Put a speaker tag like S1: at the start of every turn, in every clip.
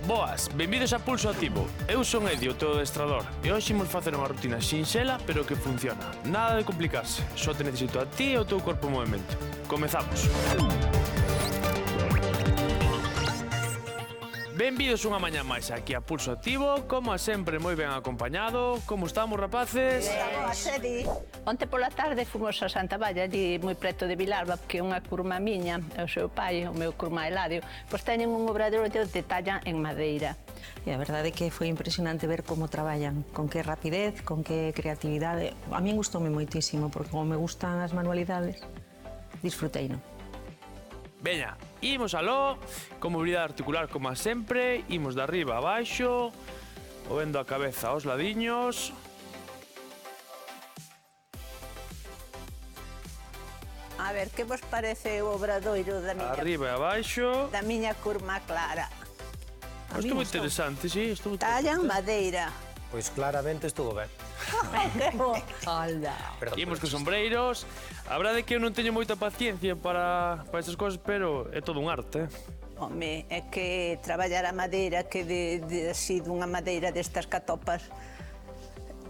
S1: Boas, benvidos a Pulso Activo. Eu son Edio, o teu adestrador, e hoxe imos facer unha rutina sinxela, pero que funciona. Nada de complicarse, só te necesito a ti e o teu corpo en movimento. Comezamos. Benvidos unha mañá máis aquí a Pulso Activo, como sempre moi ben acompañado. Como estamos, rapaces?
S2: Onte pola tarde fomos a Santa Valla, ali moi preto de Vilalba, porque unha curma miña, o seu pai, o meu curma Eladio, pois teñen un obradoiro de talla en madeira.
S3: E a verdade é que foi impresionante ver como traballan, con que rapidez, con que creatividade. A min gustoume moitísimo, porque como me gustan as manualidades, disfruteino.
S1: Veña, imos aló, con mobilidade articular como a sempre, imos de arriba a baixo, movendo a cabeza aos ladiños.
S2: A ver, que vos parece o obradoiro da
S1: Arriba e abaixo.
S2: miña curma Clara?
S1: Estuvo interesante, sí, estuvo
S2: Tallan madeira.
S4: Pois claramente estuvo ben.
S2: Alda.
S1: Imos cos sombreiros. A verdade é que eu non teño moita paciencia para estas cosas, pero é todo un arte.
S2: Home, é que traballar a madeira, que así dunha madeira destas catopas,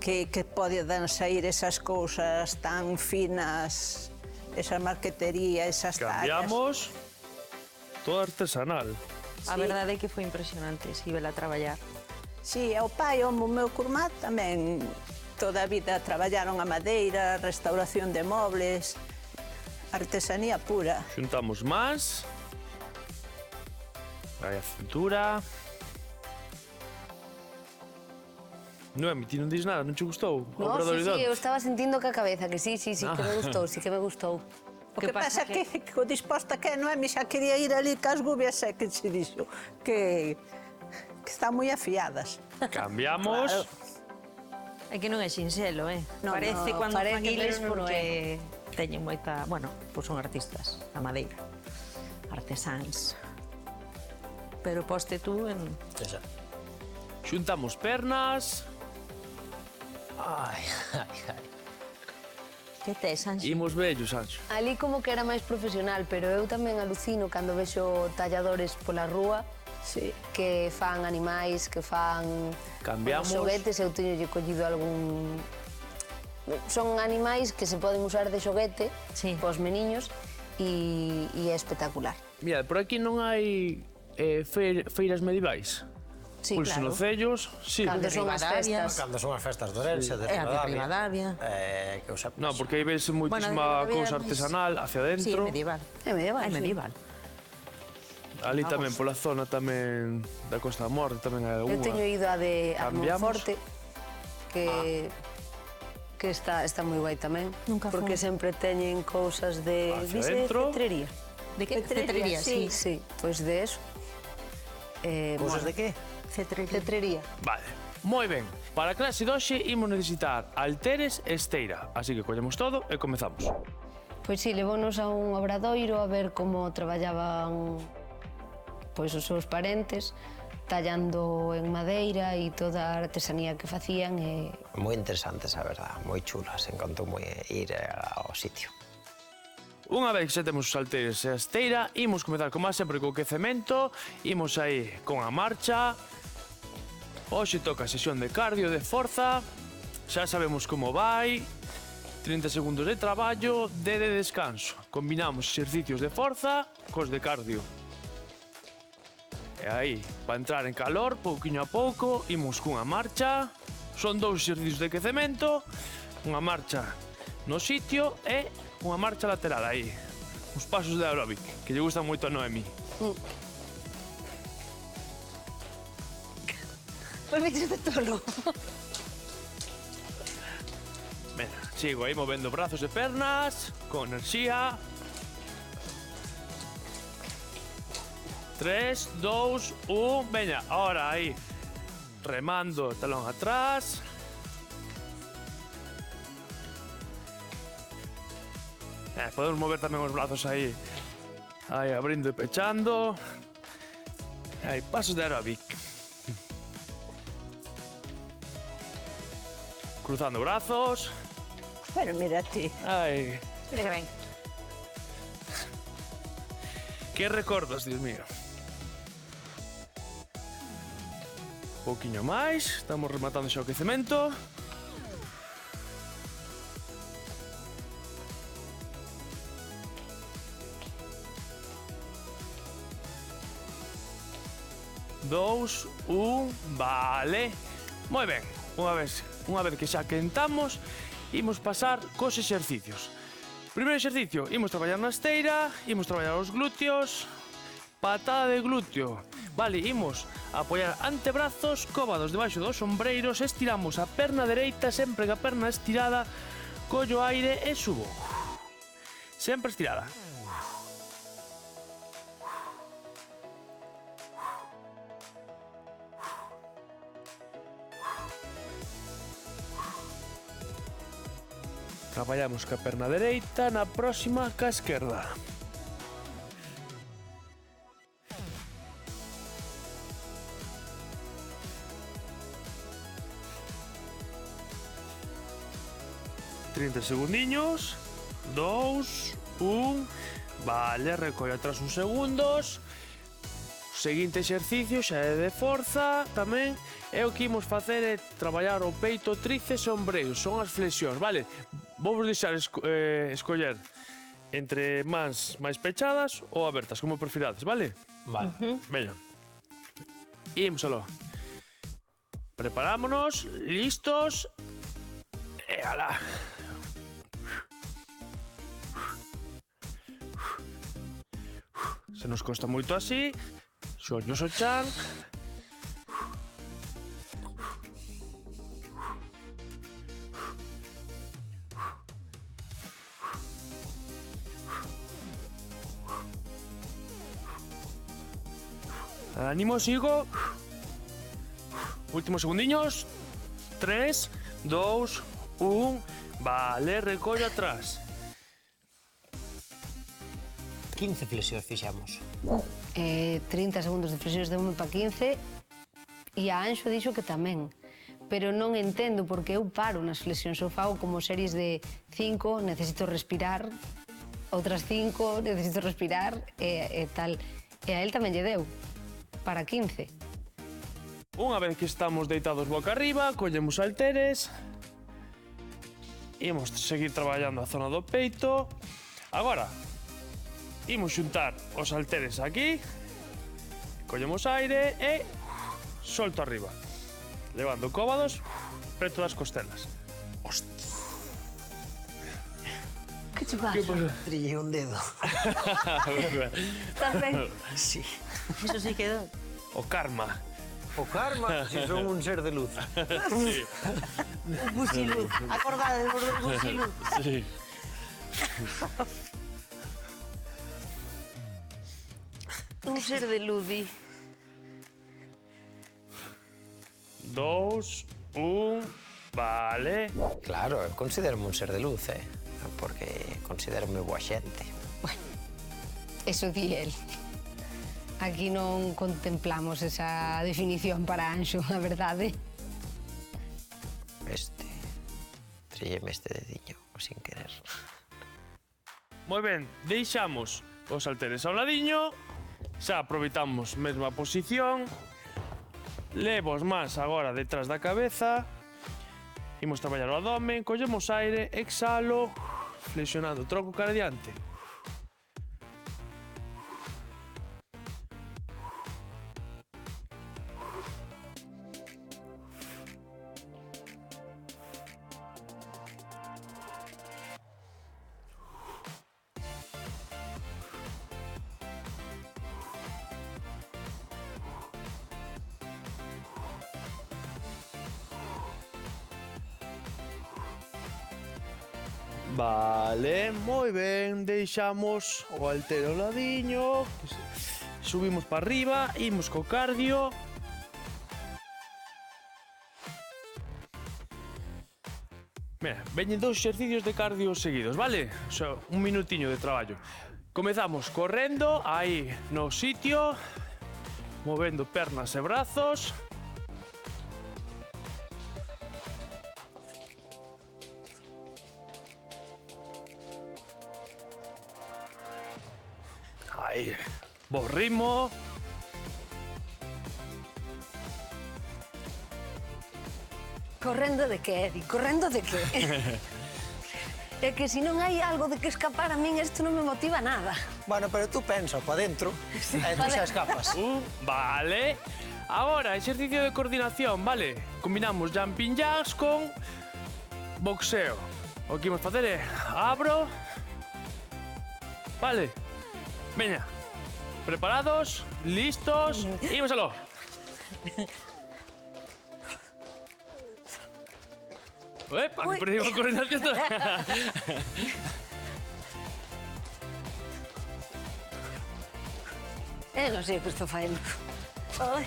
S2: que poden sair esas cousas tan finas, esa marquetería, esas tallas.
S1: Cambiamos. Todo artesanal.
S3: A verdade é que foi impresionante, si vela traballar.
S2: Sí, o pai, o meu curmá tamén toda a vida traballaron a madeira, restauración de mobles, artesanía pura.
S1: Xuntamos máis. Aí a cintura. Noemi, ti non dis nada, non che gustou? O
S5: No,
S1: obradoiro
S5: sí,
S1: de onte?
S5: eu estaba sentindo que a cabeza, que sí, que me gustou, sí que me gustou.
S2: O que pasa que o disposta que Noemi xa quería ir ali cas gubias e que se dixo que están moi afiadas.
S1: Cambiamos.
S2: Claro.
S3: É que non é sinxelo,
S2: No,
S3: Parece
S2: no,
S3: cando
S5: para
S3: fan
S5: eles,
S3: eles
S5: non
S3: porque teñen moita... Bueno, pois son artistas da madeira, artesáns. Pero poste tú en...
S4: Esa.
S1: Xuntamos pernas.
S4: Ai, ai, ai.
S3: Que tes, Anxo?
S1: Imos vellos, Anxo.
S5: Ali como que era máis profesional, pero eu tamén alucino cando vexo talladores pola rúa,
S2: Sí.
S5: que fan animais, que fan
S1: Cambiamos.
S5: xoguetes, eu teñolle collido algún... Son animais que se poden usar de xoguete
S3: Sí.
S5: pos meniños e é espectacular.
S1: Mira, por aquí non hai feiras medievais.
S5: Sí,
S1: Pulso
S5: claro.
S1: Nocellos, sí.
S5: Cando son as
S3: Rivadavia.
S5: festas.
S4: Cando son as festas de Ourense, de
S3: É a de Rivadavia.
S4: Que o sepas.
S1: No, porque aí ves moitísima
S3: Rivadavia
S1: cousa
S3: é máis-
S1: artesanal hacia
S3: Sí, é
S1: dentro.
S3: medieval.
S5: É medieval,
S3: É
S5: sí.
S3: medieval.
S1: Ali tamén pola zona tamén da Costa da Morte tamén hai
S5: Eu
S1: algunha.
S5: teño ido a de
S1: Cambiamos.
S5: Monforte, que está moi guai tamén.
S3: Nunca fun.
S5: Porque sempre teñen cousas de...
S1: Hacia
S5: dice
S1: dentro.
S5: cetrería.
S3: De que? Cetrería, sí.
S5: Sí, pois de eso.
S4: Cousas de que?
S3: Cetrería.
S5: Cetrería.
S1: Vale, moi ben. Para a clase de hoxe imos necesitar halteres e esteira. Así que collemos todo e comezamos.
S5: Pois sí, levounos a un obradoiro a ver como traballaban pois os seus parentes, tallando en madeira e toda a artesanía que facían e
S4: Moi interesantes, a verdad, moi chulas. Encantou moi ir ao sitio.
S1: Unha vez que xa temos os halteres e a esteira, imos comezar como sempre co quecemento, imos aí con a marcha. Hoxe toca a sesión de cardio, de forza, xa sabemos como vai, 30 segundos de traballo, de descanso. Combinamos exercicios de forza cos de cardio. E aí, para entrar en calor, pouquiño a pouco, imos cunha marcha, son 2 exercicios de quecemento, unha marcha no sitio e unha marcha lateral aí. Uns pasos de aeróbic, que lle gustan moito a Noemi.
S5: Pois me de tolo.
S1: Venga, sigo aí movendo brazos e pernas, con enerxía. 3, 2, 1, veña, ahora aí. Remando, talón atrás. Podemos mover tamén os brazos aí. Aí, abrindo e pechando. Aí, pasos de aeróbic. Cruzando brazos.
S2: Pero mira ti.
S1: Ai,
S3: Mira que ben.
S1: que recordos, Dios mío. Pouquiño máis, estamos rematando xa o quecemento. Dous, vale. Moi ben, unha vez que xa quentamos, imos pasar cos exercicios. Primeiro exercicio, imos traballar na esteira, imos traballar os glúteos, patada de glúteo. Vale, imos apoiar antebrazos, cóbados debaixo dos ombreiros, estiramos a perna dereita, sempre que a perna estirada, collo aire e subo. Sempre estirada. Traballamos ca perna dereita, na próxima ca esquerda. Segundiños, 2, 1, vale, recolle atrás uns segundos. O seguinte exercicio xa é de forza tamén, e o que imos facer é traballar o peito, tríceps e ombreiros, son as flexións, vale? Vou vos deixar escoller entre mans máis pechadas ou abertas, como prefirades, vale?
S4: Vale.
S1: Veña. Imos aló. Preparámonos, listos. E alá. Se nos costa moito así, xollos ao chan. Ánimo, sigo. Últimos segundiños. 3, 2, 1. Vale, recollo atrás.
S4: 15 flexións fixamos.
S5: 30 segundos de flexións de 1 para 15 e a Anxo dixo que tamén. Pero non entendo porque eu paro nas flexións. Eu fago como series de 5, necesito respirar, outras 5, necesito respirar e tal. E a él tamén lle deu para 15.
S1: Unha vez que estamos deitados boca arriba, collemos halteres. Imos seguir traballando a zona do peito. Agora, imos xuntar os halteres aquí. Collemos aire e solto arriba. Levando cóbados preto das costelas. Hostia.
S5: Que che pasa?
S4: Trillei un dedo.
S5: Estás ben?
S4: Sí.
S3: Eso sí quedó.
S1: O karma.
S4: O karma, si son un ser de luz.
S1: Sí.
S3: Busiluz. Acordade del busiluz.
S1: Sí.
S5: 'Un ser de Ludi.
S1: 2, 1, vale.
S4: Claro, eu considero-me un ser de luz, porque considero-me boa xente.
S5: Eso di él. Aquí non contemplamos esa definición para Anxo, a verdade.
S4: Trilleme este dediño, sin querer.
S1: Moi ben, deixamos os halteres ao ladiño. Xa aproveitamos mesma posición. Levo as mans agora detrás da cabeza. Imos traballar o abdomen, collemos aire, exhalo, flexionando, troco cara adiante. Vale, moi ben, deixamos o haltero ao ladiño, subimos para arriba, imos co cardio. Mira, veñen 2 exercicios de cardio seguidos, vale? O sea, un minutiño de traballo. Comezamos correndo, aí no sitio, movendo pernas e brazos. Aí, bo ritmo.
S5: Correndo de que, Edi? Correndo de que? É que se non hai algo de que escapar a min, isto non me motiva nada.
S4: Bueno, pero tú pensa pa dentro e tú xa escapas.
S1: Vale. Agora, exercicio de coordinación, vale? Combinamos jumping jacks con boxeo. O que imos facer é abro. Vale. Veña. Preparados, listos, imos aló. Epa, que perdimos coordinación.
S5: Non sei o que estou facendo. Ai.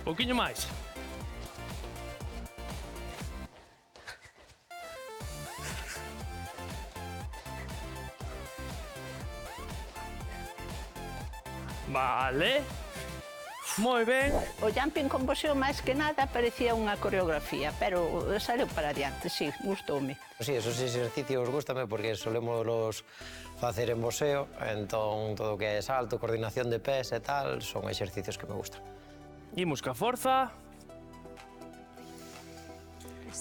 S1: Pouquiño máis. Vale. Moi ben.
S2: O jumping con boxeo máis que nada parecía unha coreografía, pero saliu para adiante, sí, gustoume.
S4: Sí, esos exercicios gústame porque solemos los facer en boxeo, entón todo o que é salto, coordinación de pés e tal, son exercicios que me gustan.
S1: Imos ca forza.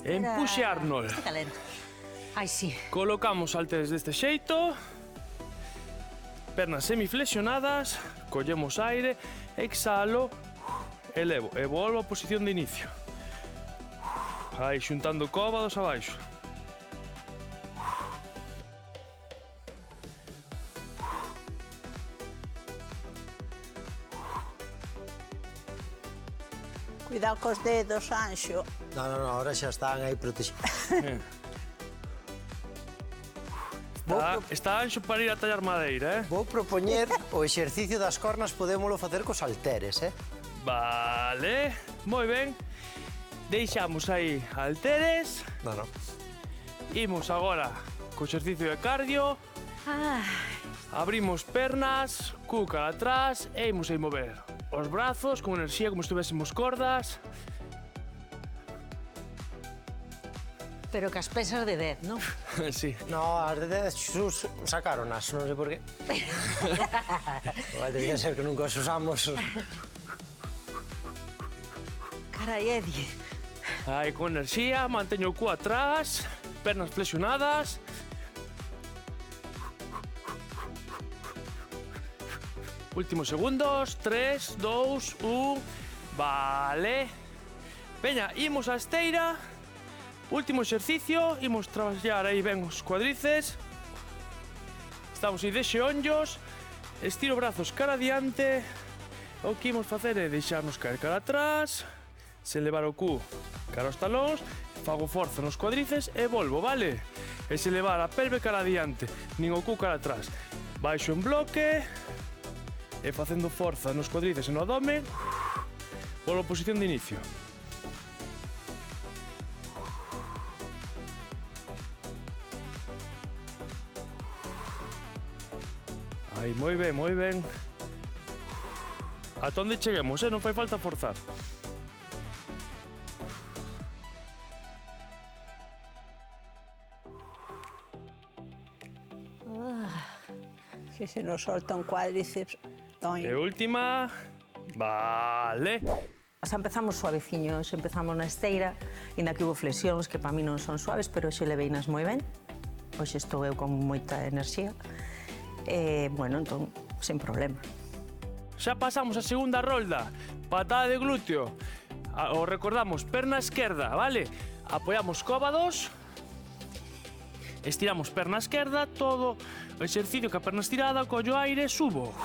S1: Empuxe Arnold.
S5: Ai, sí.
S1: Colocamos halteres deste xeito. Pernas semiflexionadas. Collemos aire, exhalo, elevo e volvo a posición de inicio. Aí, xuntando cóvados abaixo.
S2: Cuidado cos dedos, Anxo.
S4: No, ahora xa están aí protegidos.
S1: Está Anxo para ir a tallar madeira,
S4: Vou propoñer o exercicio das cornas, podémolo facer cos halteres,
S1: Vale, moi ben. Deixamos aí halteres.
S4: No.
S1: Imos agora co exercicio de cardio. Abrimos pernas, cuca atrás e imos aí mover os brazos con enerxía como se tuvéssemos cordas.
S3: Pero que as pesas de 10, non?
S1: Sí.
S4: No, as de Xus sacaronas, non sei por qué. Vai ter que ser que nunca os usamos.
S3: Carai, Edi.
S1: Aí con enerxía, manteño o cu atrás, pernas flexionadas. Últimos segundos, 3, 2, 1, vale. Veña, imos á esteira. Último exercicio, imos traballar aí ben os cuadríceps. Estamos aí de xeonllos. Estiro brazos cara adiante. O que imos facer é deixarnos caer cara atrás, sen levar o cu cara aos talóns, fago forza nos cuadríceps e volvo, vale? E se levar a pelve cara adiante, nin o cu cara atrás. Baixo en bloque e facendo forza nos cuadríceps e no abdomen, volvo a posición de inicio. Aí, moi ben, moi ben. Ata onde cheguemos, non fai falta forzar.
S2: Que se nos solta un cuádriceps.
S1: E última. Vale.
S3: Xa empezamos suaveciños, empezamos na esteira, inda que hubo flexións que para mí non son suaves, pero xe leveinas moi ben. Hoxe estou eu con moita enerxía. Bueno, entón, sen problema.
S1: Xa pasamos a segunda rolda. Patada de glúteo. O recordamos, perna esquerda, vale? Apoiamos cóvados. Estiramos perna esquerda, todo o exercicio ca perna estirada, collo aire, subo.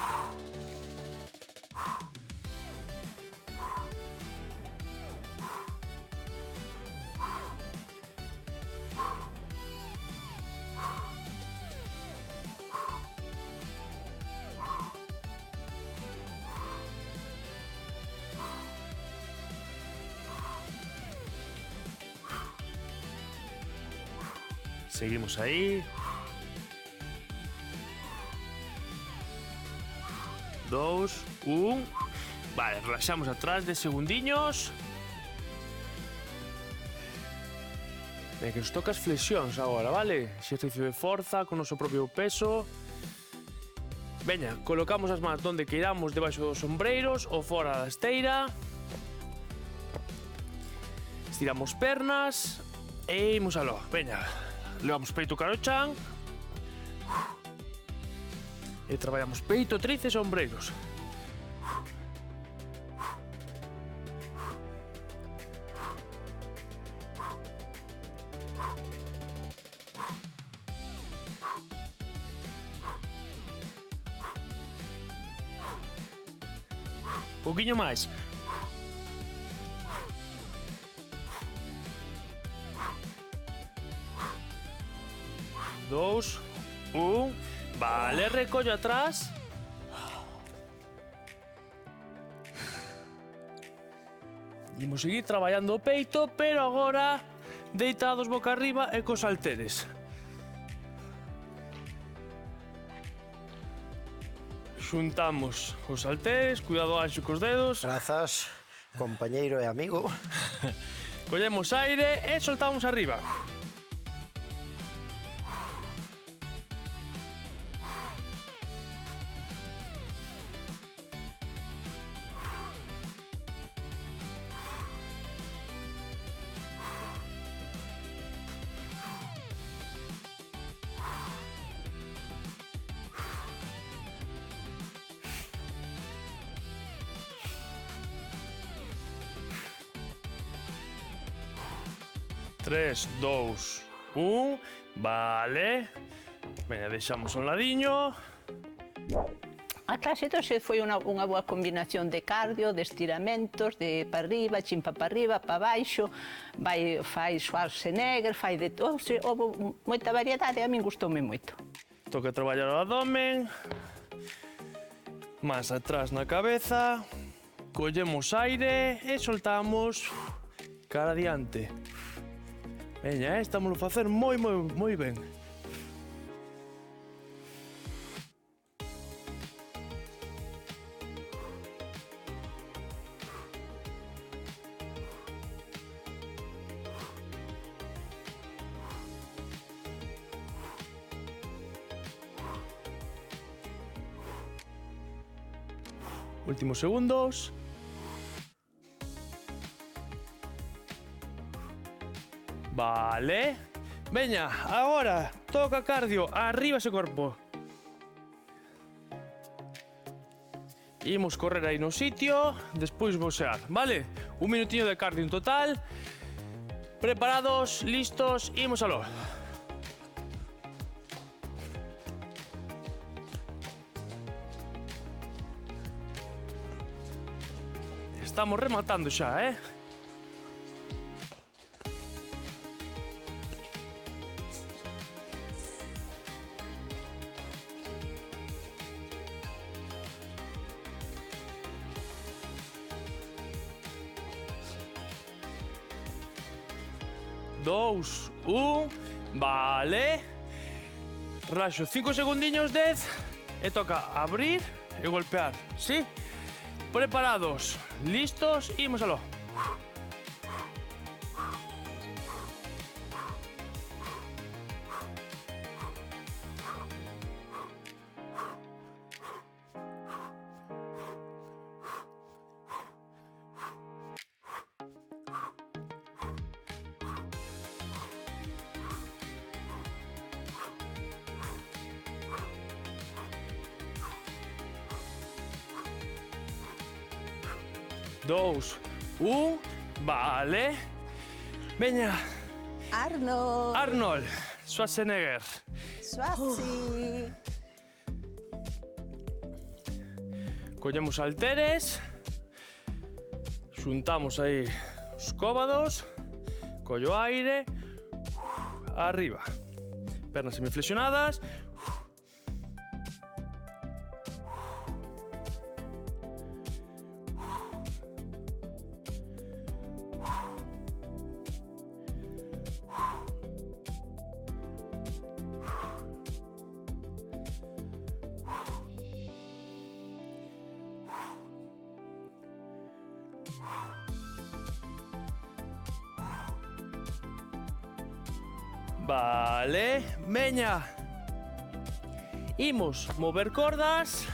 S1: Seguimos aí. 2, 1. Vale, relaxamos atrás 10 segundiños. Ben, que nos toca as flexións agora, vale? Exercicio de forza con o noso propio peso. Veña, colocamos as mans donde queiramos, debaixo dos sombreiros ou fora da esteira. Estiramos pernas e imos aló. Veña, levamos peito cara ao chan. E traballamos peito, tríceps e ombreiros. Un poquinho máis. Dous, un. Vale, recollo atrás. Imos seguir traballando o peito, pero agora deitados boca arriba e cos halteres. Xuntamos os halteres, cuidado anxo cos dedos.
S4: Grazas, compañeiro e amigo.
S1: Collemos aire e soltamos arriba. Tres, dous, un. Vale. Veña, deixamos un ladiño.
S2: A clase hoxe foi unha boa combinación de cardio, de estiramentos, de para arriba, chimpa para arriba, para baixo, fai Schwarzenegger, fai de todo, houve moita variedade e a min gustoume moito.
S1: Toca traballar o abdomen. Más atrás na cabeza. Collemos aire e soltamos cara adiante. Veña, estámoslo a facer moi ben. Últimos segundos. Vale. Veña, agora toca cardio, arriba ese corpo. Imos correr aí no sitio, despois boxear, vale? Un minutiño de cardio en total. Preparados, listos, imos aló. Estamos rematando xa, Dous, un, vale. Raxo 5 segundiños, 10. E toca abrir e golpear, ¿sí? Preparados, listos, imos aló. Dous, un, vale. Veña. Arnold Schwarzenegger. Collemos halteres. Xuntamos aí os cóbados. Collo aire. Arriba. Pernas semiflexionadas. Vale, veña. Imos mover cordas.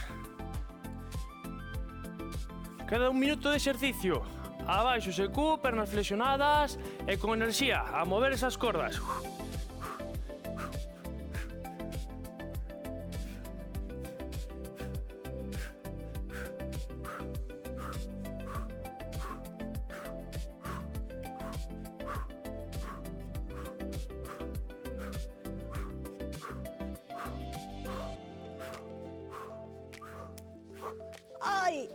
S1: Queda un minuto de exercicio. Abaixo se cu, pernas flexionadas e con enerxía a mover esas cordas.
S2: Ai!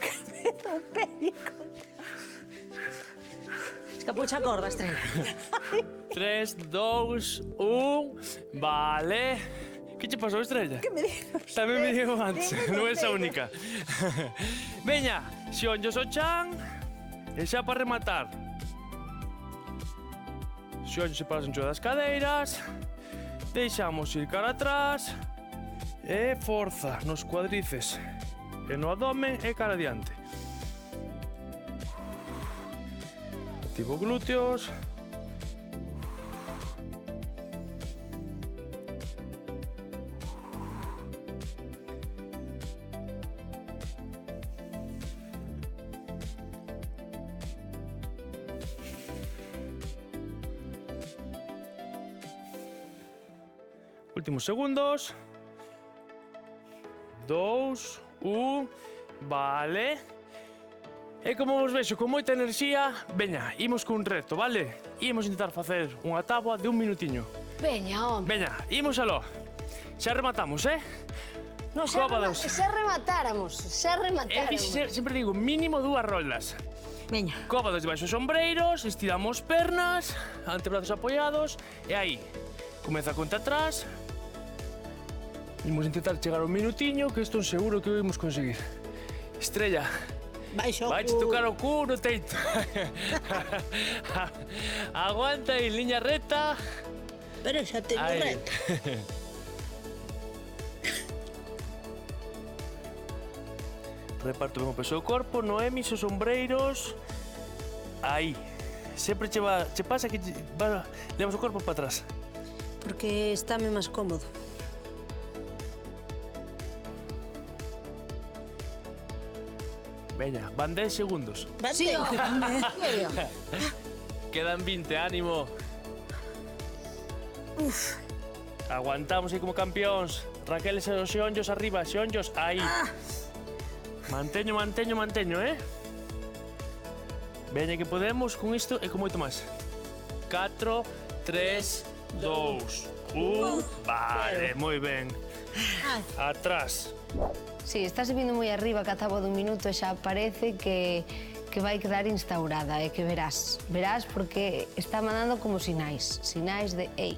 S2: Que me dá un perico.
S3: Escapucha a corda, Estrella.
S1: 3, 2, 1... Vale. Que che pasou, Estrella?
S2: Que me digo?
S1: Tamén me digo antes,
S2: Dime,
S1: non é esa
S2: Estrella.
S1: única. Veña, xeonllos ao chan e xa para rematar. Xeonllos se pasan das cadeiras, deixamos ir cara atrás e forza nos cuadrices e no abdomen e cara adiante. Activo glúteos. Últimos segundos. 2, 1, vale. E como vos vexo con moita enerxía, veña, imos cun reto, vale? Imos intentar facer unha táboa de 1 minutiño.
S5: Veña, home.
S1: Veña, imos aló. Xa rematamos,
S5: No,
S1: Cómodos.
S5: xa rematáramos.
S1: Sempre digo, mínimo 2 roldas.
S3: Veña.
S1: Cómodos debaixo dos sombreiros, estiramos pernas, antebrazos apoiados, e aí, comeza a conta atrás. Imos intentar chegar a 1 minutiño, que isto seguro que o imos conseguir. Estrella,
S2: Baixo
S1: vai tocar o cu no teito. Aguanta en liña recta.
S2: Pero xa teño
S1: Aí.
S2: reto.
S1: Reparto ben o peso do corpo, Noemis, os sombreiros. Aí. Sempre che pasa que levas o corpo para atrás.
S6: Porque estáme máis cómodo.
S1: Veña, van 10 segundos.
S6: Sí,
S1: Quedan 20, ánimo. Aguantamos aí como campeóns. Raquel, os xeonllos arriba, xeonllos aí. Manteño, Veña que podemos con isto e con moito máis. 4, 3, 2, 1. Vale, moi ben. Atrás.
S5: Sí, estás vindo moi arriba que a táboa dun minuto e xa parece que vai quedar instaurada e que verás. Verás porque está mandando como sinais. Sinais de, ei,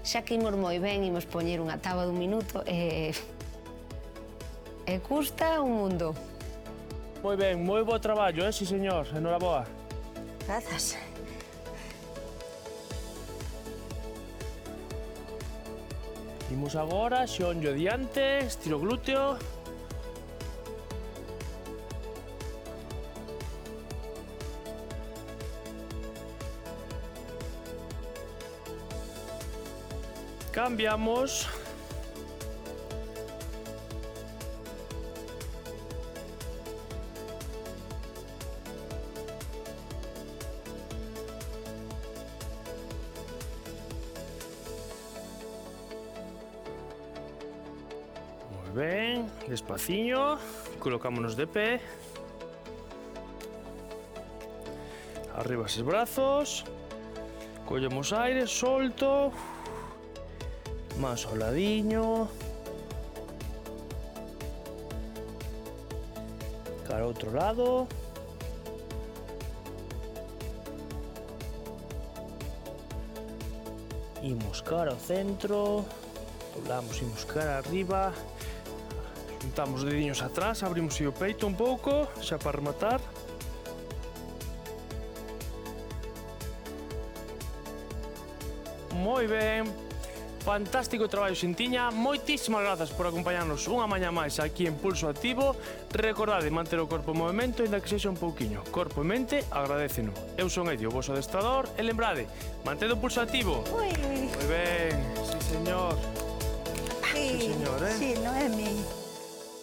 S5: xa que imos moi ben, imos poñer unha táboa dun minuto e custa un mundo.
S1: Moi ben, moi bo traballo, sí señor. Enhoraboa.
S6: Grazas.
S1: Imos agora, xeonllo diante, estiro glúteo. Cambiamos. Ben, despaciño, colocámonos de pé. Arriba esos brazos. Collemos aire, solto. Más ao ladiño. Cara ao outro lado. Imos cara ao centro. Doblamos, imos cara arriba. Juntamos os dediños atrás, abrimos o peito un pouco, xa para rematar. Moi ben. Fantástico traballo, Xintiña. Moitísimas grazas por acompañarnos unha mañá máis aquí en Pulso Activo. Recordade manter o corpo en movimento, ainda que sexa un pouquiño. Corpo e mente agradéceno. Eu son Edio, o vosso adestrador, e lembrade, mantede o pulso activo.
S2: Ui,
S1: Moi ben, sí señor.
S2: sí,
S1: Sí, señor,
S2: sí, Noemi.